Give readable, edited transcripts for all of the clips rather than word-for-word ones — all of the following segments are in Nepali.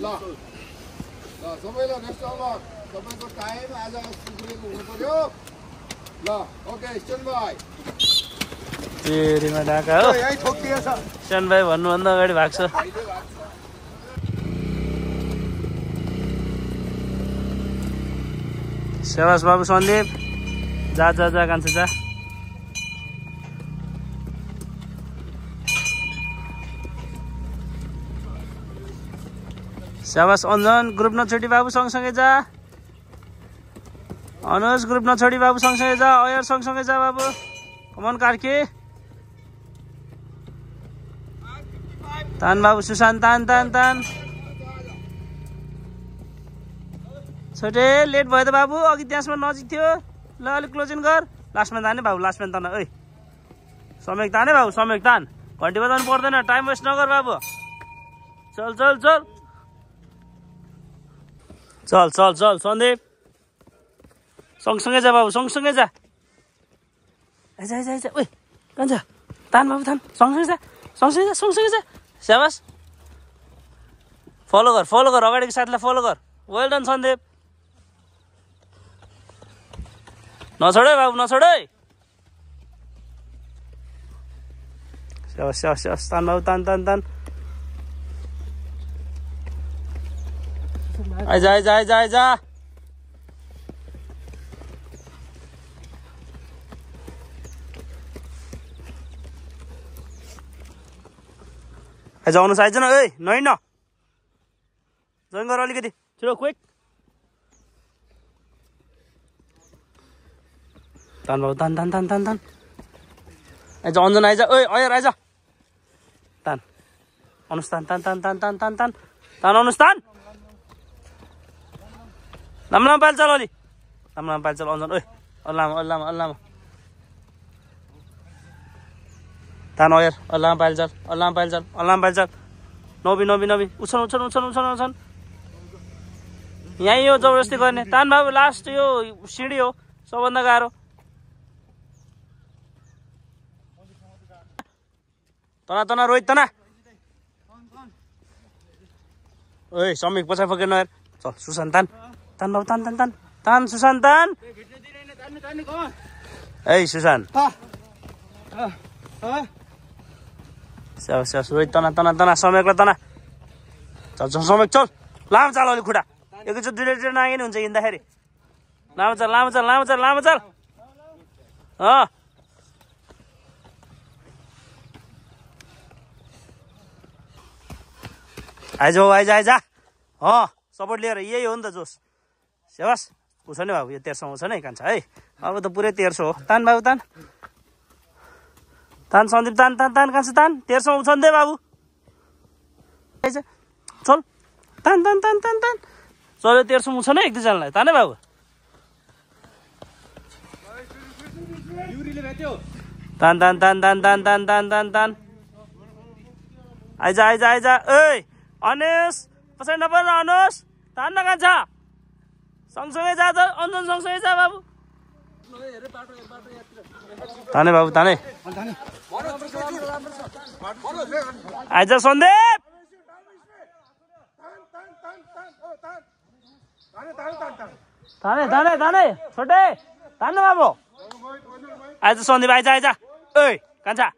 ल ल सबैलाई रेस्ट अब तपाईको टाइम आज पुगेको हुनु पर्यो ल ओके स्ट्यान्ड बाइ तेरीमा ढाका हो यही ठोकिएछ स्ट्यान्ड बाइ भन्नुभन्दा अगाडि भाग्छ सेवास बाबु सन्दीप जा जा जा कान्छ जा सेवास अञ्जन ग्रुप नछोडी बाबु सँगसँगै जा अनुज ग्रुप नछोडी बाबु सँगसँगै जा अयर सँगसँगै जा बाबु कमन कार्की तान बाबु सुशान्त तान तान तान छोटे लेट भयो त बाबु अघि त्यसमा नजिक थियो ल अलिक क्लोजिङ गर लास्टमा ताने बाबु लास्टमा तान ओइ समेक ताने बाबु समेक तान घन्टी बजाउनु पर्दैन टाइम वेस्ट नगर बाबु चल चल चल चल चल चल सन्दीप सँगसँगै जा बाबु सँगसँगै जा आइजा आइजा आइजा ओइ कान्छ तान बाबु तान सँगसँगै जा सँगसँगै जा सँगसँगै जा स्याबास फलो गर अगाडिको साथीलाई फलो गर वेल डन सन्दीप नछोड है बाबु नछोड है स्याबास स्याबास स्याबास तान बाबु तान तान तान आइजा आइजा आइजा आइजा आइज आउनुहोस् आइज न ए नै न जोइन गर अलिकति छिटो क्विक तान बाबु तान तान तान तान तान आइज अञ्जन आइज ओइ अयर आइज तान आउनुहोस् तान तान तान तान तान तान तान तान आउनुहोस् तान लाम पाइल चल अलि लाम पाइल चल अञ्जन ओइ अल्लामा अल्लामा अल्लामा तान अयर अल्लामा पाइल चल अल्लामा पाइल चल अल्लामा पाइल चल नबी नबी नबी उछन उछन उछन उछन उछन यहीँ हो जबरजस्ती गर्ने तान बाबु लास्ट यो सिँढी हो सबभन्दा गाह्रो तना तना रोहित तना ओइ समीक पछाडि फकेर नहेर चल सुशान्त तान तान बाबु तान तान तान तान सुशान्त तान ए सुशान्त स्यास स्यास रोहित तना तना तना समेकलाई तना चल चल समेक चल लामो चाल अलिक खुट्टा एकैचोटि दुईवटा नागे नि हुन्छ हिँड्दाखेरि लामो चल लामो चल लामो चल लामो चल आइज आइज आइज सपोर्ट लिएर यही हो नि त जोस सेवास उछ नि बाबु यो 1300 आउँछ नि कान्छ है अब त पुरै 1300 हो तान बाबु तान तान सन्दीप तान तान तान कान्छ तान 1300 आउँछ नि बाबु आइज चल तान तान तान तान तान चल 1300 आउँछ नि एक दुईजनालाई ताने बाबु तान तान तान तान तान तान तान तान तान आइज आइज आइज ओइ अनेश पछाडि नपर्न अनुस तान न कान्छ सँगसँगै जा त अञ्जन सँगसँगै जा बाबु ताने बाबु ताने आइज सन्दीप ताने ताने ताने छोटे तान्नु बाबु आइज सन्दीप आइज आइज ओइ कान्छा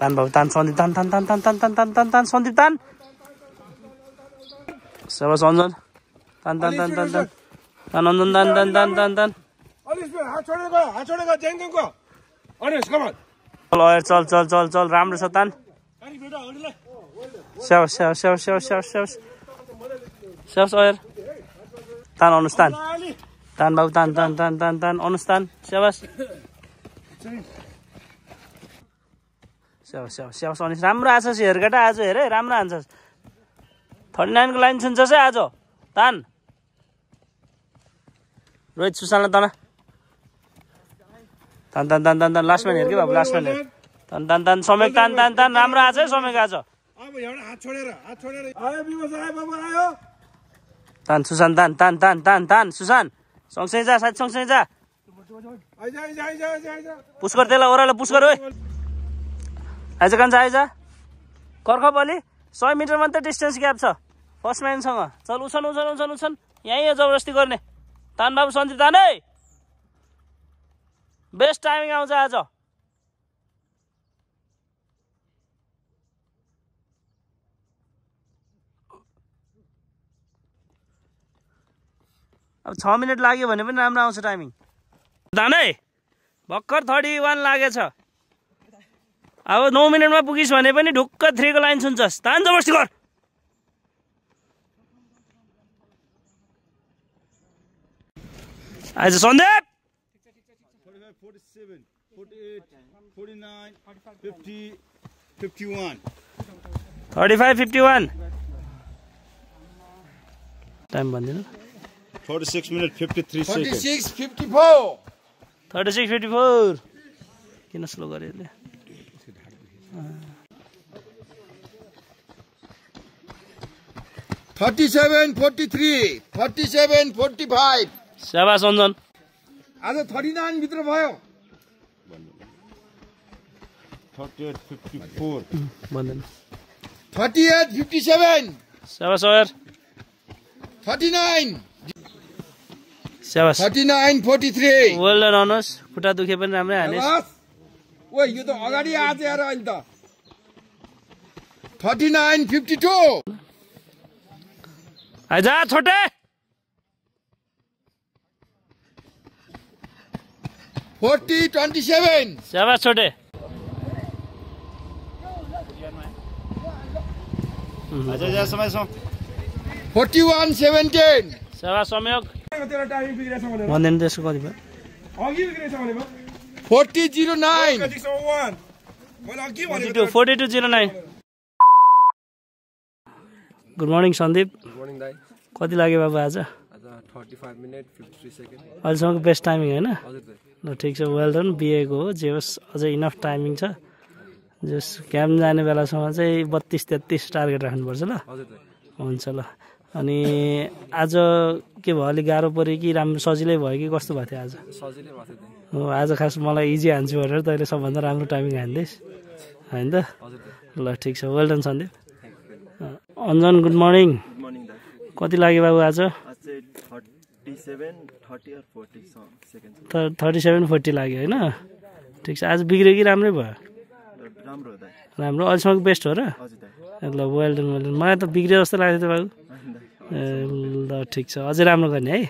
तान बाबु तान सन्दीप तान तान तान तान तान तान तान तान तान सन्दीप तान सेवास अञ्जन तान तान तान तान तान तान अञ्जन तान तान तान तान तान चल चल चल चल राम्रो छ तान स्याउस स्याउस स्याउस स्याउस स्याउस स्याउस स्याउस अयर तान आउनुहोस् तान तान बाबु तान तान तान तान तान आउनुहोस् तान स्याबास स्याउस स्याउस स्याउस आउनुहोस् राम्रो आएको छ हेरकेटा आज हेर है राम्रो हान्छ 39 को लाइन छुन्छ है आज तान रोहित सुशान्तलाई तना तान तान तान तान तान लास्टमा हेर के बाबु लास्टमा हेर तान तान तान समेक तान तान तान राम्रो आछ है समेक आज अब एउटा हात छोडेर आयो बिमस आयो बाबु आयो तान सुशान्त तान तान तान तान तान सुशान्त सँगसँगै जा साथी सँगसँगै जा आइजा आइजा आइजा आइजा पुस गर त्यसलाई ओरालो पुस गर ओइ आइज कान्छ आइज कर्खप अलि 100 मिटर मात्रै डिस्टेन्स ग्याप छ फर्स्ट म्यानसँग चल उछन यहीँ जबरजस्ती गर्ने तान बाबु सन्दीप तान है बेस्ट टाइमिङ आउँछ आज अब 6 मिनट लाग्यो भने पनि राम्रो आउँछ टाइमिङ तान है भर्खर 31 लागेछ अब 9 मिनटमा पुगिस् भने पनि ढुक्क 3 को लाइन सुन्छस् तान जबरजस्ती गर आइज सन्दीप 47 48 49 50 51 35 51 टाइम भन्दिनु 46 minutes 53 seconds 46 54 36 54 किन स्लो गरे यसले 37 43 47 45 शाबाश अञ्जन आज 39 भित्र भयो 38 54 भन्दैन 38 57 शाबाश यार 39 शाबाश 39 43 वेल डन अनुस खुट्टा दुखे पनि राम्रै हाने बस ओइ यो त अगाडि आछ यार अहिले त 39 52 आइजा छोटे 40 27 शाबाश छोटे अच्छा जा समय सो 41 17 शाबाश संयोग तेरो टाइमिङ बिग्रेछ भने भन्दैन त्यसको कति भयो अघि बिग्रेछ भने 40 09 कति 1 मैले अघि भनेको 4209 गुड मर्निङ सन्दीप मर्निङ दाइ कति लाग्यो बाबु आज आज 35 मिनट 53 सेकेन्ड अहिलेसम्मको बेस्ट टाइमिङ होइन हजुर दाइ ल ठिक छ वेल डन बिएको हो जे होस् अझै इनफ टाइमिङ छ जस क्याम्प जाने बेलासम्म चाहिँ 32-33 टार्गेट राख्नुपर्छ ल हजुर दाइ हुन्छ ल अनि आज के भयो अलिक गाह्रो पऱ्यो कि राम्रो सजिलै भयो कि कस्तो भएको थियो आज सजिलै भएको थियो दाइ हो आज खास मलाई इजी हान्छु भनेर तैँले सबभन्दा राम्रो टाइमिङ हान्दैस् होइन त हजुर दाइ ल ठिक छ वेल डन सन्दीप अञ्जन गुड मर्निङ गुड मर्निङ दाइ कति लाग्यो बाबु आज आज चाहिँ 37 30 or 40 सेकेन्ड 37 40 लाग्यो होइन ठिक छ आज बिग्रियो कि राम्रै भयो राम्रो हो दाइ राम्रो अहिलेसम्मको बेस्ट हो र हजुर दाइ ल वेल डन मलाई त बिग्रियो जस्तो लाग्थ्यो त बाबु ल ठिक छ अझै राम्रो गर्ने है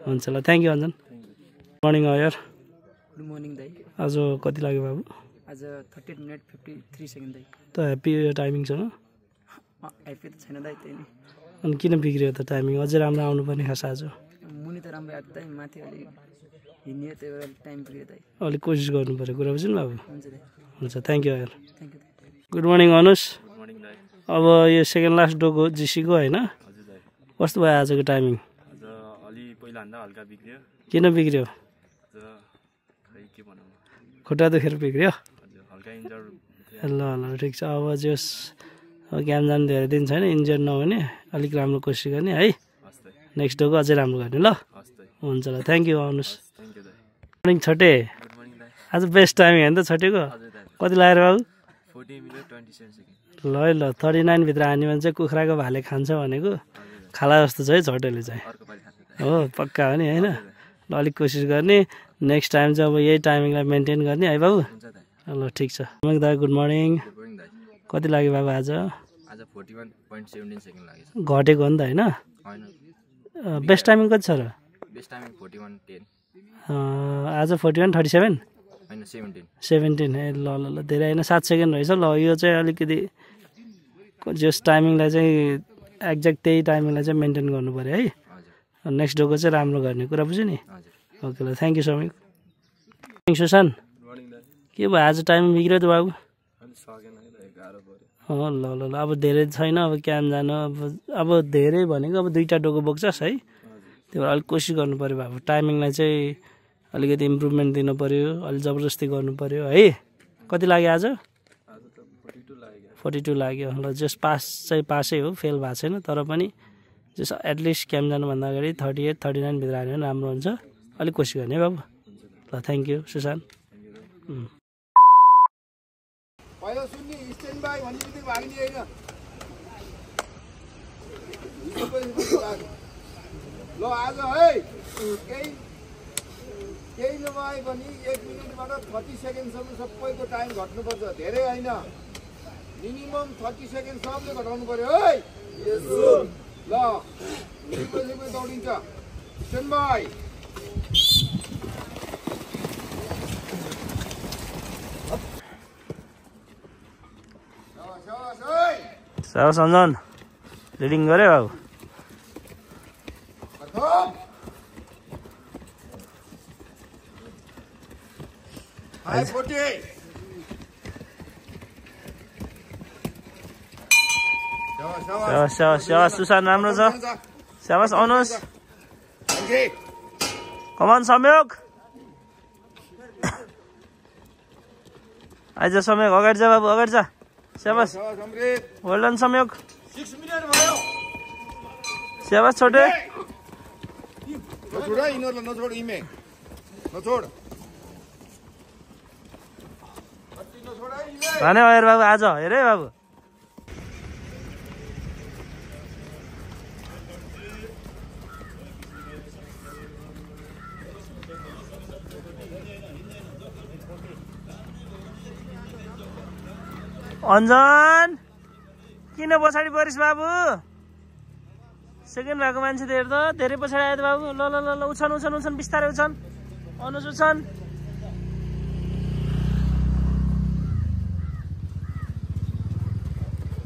हुन्छ ल थ्याङ्क यू अञ्जन मर्निङ अयर गुड मर्निङ दाइ आज कति लाग्यो बाबु आज 38 मिनट 53 सेकेन्ड दाइ त ह्याप्पी टाइमिङसँग आइपी त छैन दाइ त्यही नै अनि किन बिग्रियो त टाइमिङ अझै राम्रो आउनुपर्ने खास आज मुनि त राम्रो आएको दाइ माथि अलिक हिँड्यो त्यही भएर टाइम पुग्यो दाइ अलिक कोसिस गर्नु पऱ्यो कुरा बुझ्नु बाबु हुन्छ दाइ हुन्छ थ्याङ्क यू अयर थ्याङ्क यू दाइ गुड मर्निङ अनुस गुड मर्निङ दाइ अब यो सेकेन्ड लास्ट डोको जिसीको होइन हजुर दाइ कस्तो भयो आजको टाइमिङ आज अलि पहिला भन्दा हल्का बिग्रियो किन बिग्रियो आज खै के भनौँ खुट्टा दुखेर बिग्रियो हजुर हल्का इन्जर ल ल ठिक छ अब जस क्याम्प जानु धेरै दिन छैन इन्जर नहुने अलिक राम्रो कोसिस गर्ने है हस् दाइ नेक्स्ट डोको अझै राम्रो गर्ने ल हस् दाइ हुन्छ ल थ्याङ्क यू आउनुहोस् थ्याङ्क यू दाइ मर्निङ छोटे गुड मर्निङ दाइ आज बेस्ट टाइमिङ होइन त छोटेको हजुर दाइ कति लाग्यो बाबु 40 मिनट 27 सेकेन्ड ल है ल 39 भित्र हान्यो भने चाहिँ कुखुराको भाले खान्छ भनेको खाला जस्तो छ है छोटेले चाहिँ अर्को पालि खान्छ दाइ हो पक्का हो नि होइन ल अलिक कोसिस गर्ने नेक्स्ट टाइम चाहिँ अब यही टाइमिङलाई मेन्टेन गर्ने है बाबु हुन्छ दाइ ल ठिक छ दा गुड मर्निङ गुड मर्निङ दाइ कति लाग्यो बाबु आज आज 41.17 सेकेन्ड लागेछ घटेको हो नि त होइन होइन बेस्ट टाइमिङ कति छ र बेस्ट टाइमिङ 41:10 आज 41 37 होइन 17 17 ए ल ल ल धेरै होइन 7 सेकेन्ड रहेछ ल यो चाहिँ अलिकति जस टाइमिङलाई चाहिँ एक्ज्याक्ट त्यही टाइमिङलाई चाहिँ मेन्टेन गर्नु पऱ्यो है हजुर नेक्स्ट डोको चाहिँ राम्रो गर्ने कुरा बुझ्यो नि हजुर ओके ल थ्याङ्क यू समिक सुशान के भयो आज टाइम बिग्रियो त बाबु ल ल ल अब धेरै छैन अब क्याम्प जानु अब धेरै भनेको अब 2टा डोको बोक्छस् है त्यो भएर अलिक कोसिस गर्नु पऱ्यो बाबु टाइमिङलाई चाहिँ अलिकति इम्प्रुभमेन्ट दिनु पऱ्यो अलिक जबरजस्ती गर्नु पऱ्यो है कति लाग्यो आज 42 लाग्यो ल जस पास चाहिँ पासै हो फेल भएको छैन तर पनि जस एटलिस्ट क्याम्प जानुभन्दा अगाडि 38 39 भित्र हाल्यो भने राम्रो हुन्छ अलिक कोसिस गर्ने है बाबु ल थ्याङ्क यू सुशान पहिला सुन्ने स्ट्यान्ड बाई भन्ने बित्तिकै भाग्ने होइन ल आज है केही नभए पनि 1 मिनटबाट 30 सेकेन्डसम्म सबैको टाइम घट्नुपर्छ धेरै होइन मिनिमम 30 सेकेन्ड सबले घटाउनु पर्यो है ल दौडिन्छ स्ट्यान्ड बाई साहब सञ्जन रिडिङ गरे बाबु स्याबास सुशान्त राम्रो छ स्याबास आउनुहोस् कमान संयोग आइज संयोग अगाडि जा बाबु अगाडि जा स्याबास वेल डन संयोग 6 मिनेट भयो स्याबास छोटे नछोड यिनीहरूलाई नछोड इमे नछोड भने अयर बाबु आज हेर है बाबु अन्जन किन पछाडि परिस् बाबु सेकेन्ड भएको मान्छे त हेर त धेरै पछाडि आयो त बाबु ल ल ल उछन उछन उछन बिस्तारै उछन अनुस उछन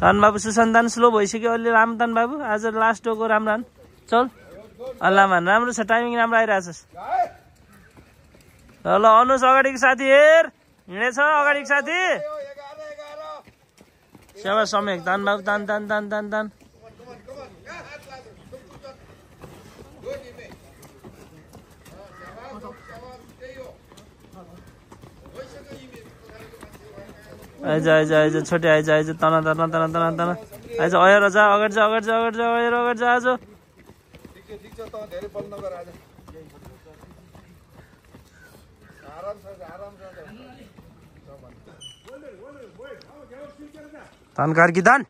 तान बाबु सुशान्त स्लो भइसक्यो अलि राम्रो तान बाबु आज लास्ट डोको राम्रो हान चल अल्लाहमान राम्रो छ टाइमिङ राम्रो आइरहेछ ल ल अनुस अगाडिको साथी हेर हिँडेछ अगाडिको साथी स्याबास समेक तान बाबु तान तान तान तान तान आइज आइज आइज छोटे आइज आइज तना तना तना तना तना आइज अयर जा अगाडि जा अगाडि जा अगाडि जा अयर अगाडि जा आज ठिक छ त धेरै बल नगर आज आराम तान कार्की तान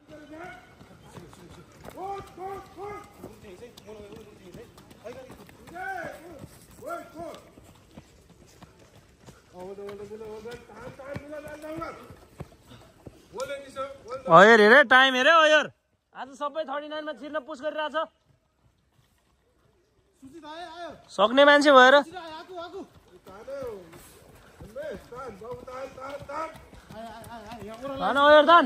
अयर हेरे टाइम हेरे अयर आज सबै 39 मा छिर्न पुस गरिरहेछ सक्ने मान्छे भएर तान अयर तान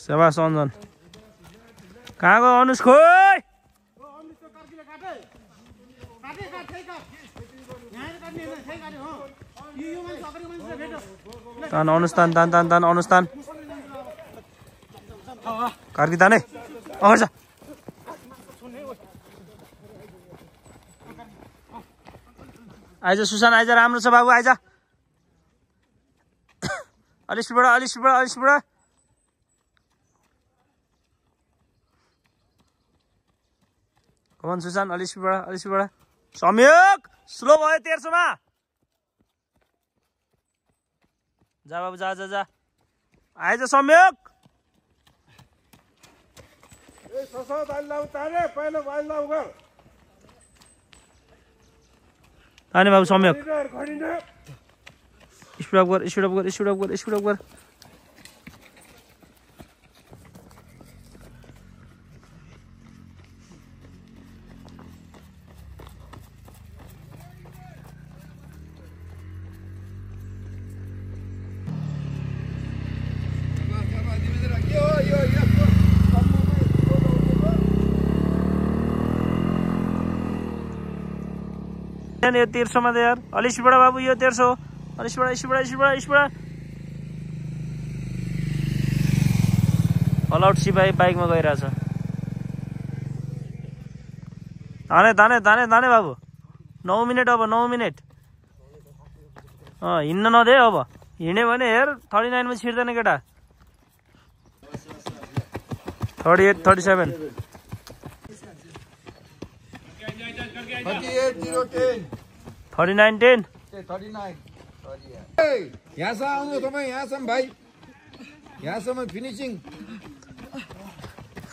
स्याबास अन्जन कहाँ गयो अनुस खोइ तान अनुष्ठान तान तान तान अनुष्ठान कार्की ताने अगाडि जा आइज सुशान्त आइज राम्रो छ बाबु आइज अलिसबाट अलिसबाट अलिसबाट कमन सुशान्त अलिसबाट अलिसबाट संयोग स्लो भयो 1300 मा जा बाबु जा जा जा आइज संयोग ए ससा दाइलाउ तारे पहिलो बाइलाउ गर ताने बाबु संयोग स्पिड अप गर स्पिड अप गर स्पिड अप गर स्पिड अप गर यो 1300 मा यार अलिसबाट बाबु यो 1300 अलिसबाट स्पिड स्पिड अल आउट सिपाही बाइकमा गइरहेछ ताने ताने ताने ताने बाबु 9 मिनट अब 9 मिनट हिँड्न नदे अब हिँड्यो भने हेर 39 मा छिर्दैन केटा 38 37 39 10 यहाँसम्म आउनु तपाईँ यहाँसम्म भाइ यहाँसम्म फिनिसिङ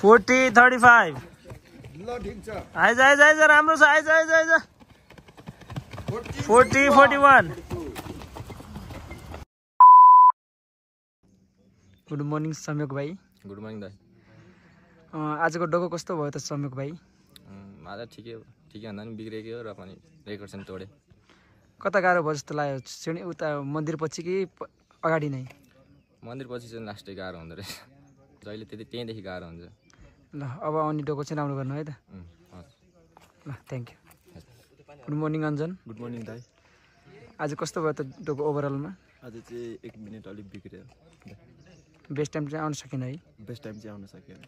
40 35 ल ठिक छ आइज राम्रो छ आइज 40 41 गुड मर्निङ सम्यक भाइ गुड मर्निङ दाइ आजको डोको कस्तो भयो त सम्यक भाइ आज ठिकै भन्दा पनि बिग्रेको र पनि रेकर्ड चाहिँ तोडे कता गाह्रो भयो जस्तो लाग्यो श्रेणी उता मन्दिर पछि कि अगाडि नै मन्दिर पछि चाहिँ लास्टै गाह्रो हुँदो रहेछ जहिले त्यहीँदेखि गाह्रो हुन्छ ल अब आउने डोको चाहिँ राम्रो गर्नु है त ल thank you good morning Anjan good morning दाइ आज कस्तो भयो त डोको ओभरअलमा आज चाहिँ 1 मिनट अलिक बिग्रियो बेस्ट टाइम चाहिँ आउन सकेन है बेस्ट टाइम चाहिँ आउन सकेन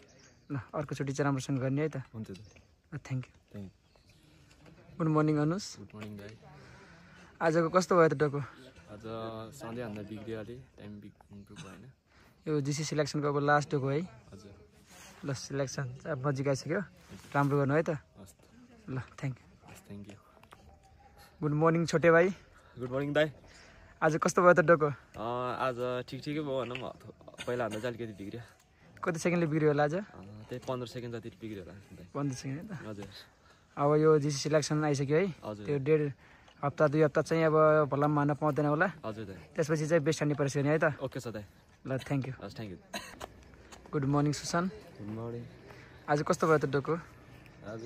ल अर्कोचोटि चाहिँ राम्रोसँग गर्ने है त हुन्छ ल thank you thank good morning Anus good morning दाइ आजको कस्तो भयो त डोको आज सधैँभन्दा बिग्रियो अलि टाइम इम्प्रुभ भएन यो जिसी सिलेक्सनको अब लास्ट डोको है हजुर ल सिलेक्सन अब नजिक आइसक्यो राम्रो गर्नु है त हस् ल thank you thank you good morning छोटे भाइ गुड मर्निङ दाइ आज कस्तो भयो त डोको आज ठिकै भयो भनौँ पहिलाभन्दा चाहिँ अलिकति बिग्रियो कति सेकेन्डले बिग्रियो होला आज त्यही 15 सेकेन्ड जति बिग्रियो होला 15 सेकेन्ड है त हजुर अब यो जिसी सिलेक्सन आइसक्यो है हजुर त्यो 1.5 हप्ता 2 हप्ता चाहिँ अब भला मान्न पाउँदैन होला हजुर दाइ त्यसपछि चाहिँ बेस्ट हान्ने परेछ नि है त ओके छ दाइ ल थ्याङ्क यू हस् thank you good morning Sushan good morning आज कस्तो भयो त डोको आज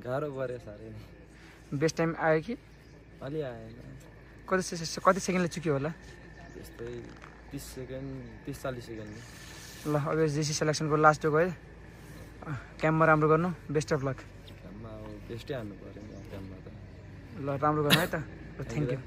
गाह्रो पऱ्यो साह्रै बेस्ट टाइम आयो कि अलि आएन कति सेकेन्डले चुक्यो होला त्यस्तै 30 सेकेन्ड 30-40 सेकेन्ड ल अब जिसी सेलेक्सनको लास्ट डोको है क्याम्पमा राम्रो गर्नु बेस्ट अफ लक क्याम्पमा अब बेस्टै हान्नु पऱ्यो नि क्याम्पमा त ल राम्रो गर्नु है त थ्याङ्क यू